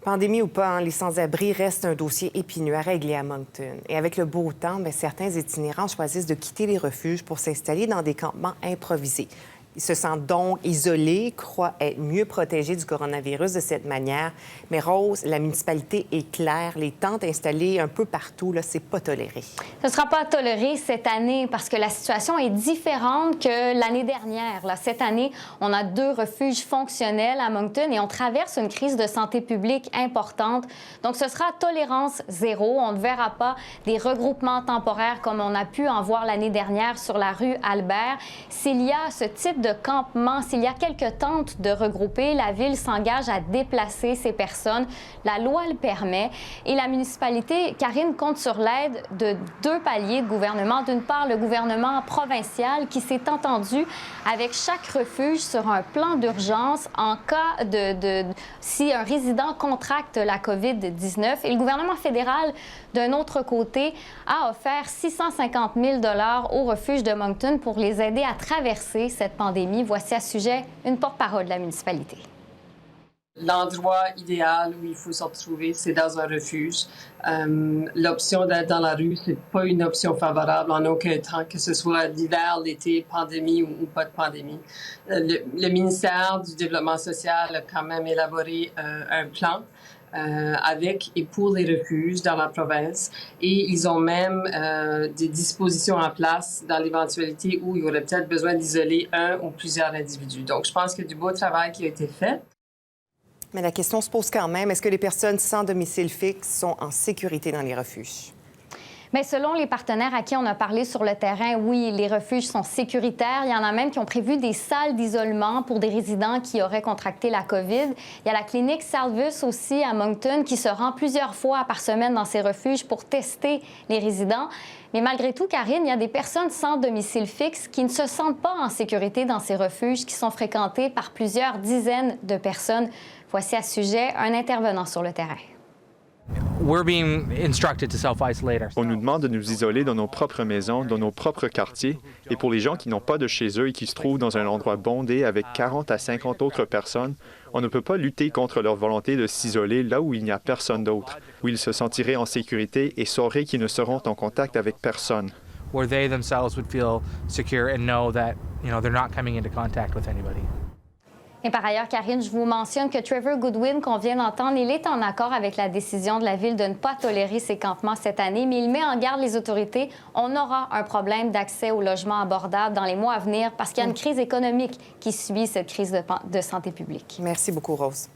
Pandémie ou pas, les sans-abri restent un dossier épineux à régler à Moncton. Et avec le beau temps, certains itinérants choisissent de quitter les refuges pour s'installer dans des campements improvisés. Ils se sentent donc isolés, croient être mieux protégés du coronavirus de cette manière. Mais Rose, la municipalité est claire, les tentes installées un peu partout, c'est pas toléré. Ce ne sera pas toléré cette année parce que la situation est différente que l'année dernière. Cette année, on a 2 refuges fonctionnels à Moncton et on traverse une crise de santé publique importante. Donc, ce sera tolérance zéro. On ne verra pas des regroupements temporaires comme on a pu en voir l'année dernière sur la rue Albert. S'il y a ce type de campement, s'il y a quelques tentes de regrouper, la Ville s'engage à déplacer ces personnes. La loi le permet. Et la municipalité, Karine, compte sur l'aide de 2 paliers de gouvernement. D'une part, le gouvernement provincial qui s'est entendu avec chaque refuge sur un plan d'urgence en cas si un résident contracte la COVID-19. Et le gouvernement fédéral, d'un autre côté, a offert 650 000 $ au refuge de Moncton pour les aider à traverser cette pandémie. Voici à ce sujet une porte-parole de la municipalité. L'endroit idéal où il faut se retrouver, c'est dans un refuge. L'option d'être dans la rue, c'est pas une option favorable en aucun temps, que ce soit l'hiver, l'été, pandémie ou pas de pandémie. Le ministère du Développement social a quand même élaboré un plan avec et pour les refuges dans la province. Et ils ont même des dispositions en place dans l'éventualité où il y aurait peut-être besoin d'isoler un ou plusieurs individus. Donc, je pense qu'il y a du beau travail qui a été fait. Mais la question se pose quand même, est-ce que les personnes sans domicile fixe sont en sécurité dans les refuges? Mais selon les partenaires à qui on a parlé sur le terrain, oui, les refuges sont sécuritaires. Il y en a même qui ont prévu des salles d'isolement pour des résidents qui auraient contracté la COVID. Il y a la clinique Salvus aussi à Moncton qui se rend plusieurs fois par semaine dans ces refuges pour tester les résidents. Mais malgré tout, Karine, il y a des personnes sans domicile fixe qui ne se sentent pas en sécurité dans ces refuges qui sont fréquentés par plusieurs dizaines de personnes. Voici à ce sujet un intervenant sur le terrain. On nous demande de nous isoler dans nos propres maisons, dans nos propres quartiers. Et pour les gens qui n'ont pas de chez eux et qui se trouvent dans un endroit bondé avec 40 à 50 autres personnes, on ne peut pas lutter contre leur volonté de s'isoler là où il n'y a personne d'autre, où ils se sentiraient en sécurité et sauraient qu'ils ne seront en contact avec personne. Where they themselves would feel secure and know that, they're not coming into contact with anybody. Et par ailleurs, Karine, je vous mentionne que Trevor Goodwin, qu'on vient d'entendre, il est en accord avec la décision de la Ville de ne pas tolérer ces campements cette année, mais il met en garde les autorités. On aura un problème d'accès au logement abordable dans les mois à venir parce qu'il y a une crise économique qui suit cette crise de santé publique. Merci beaucoup, Rose.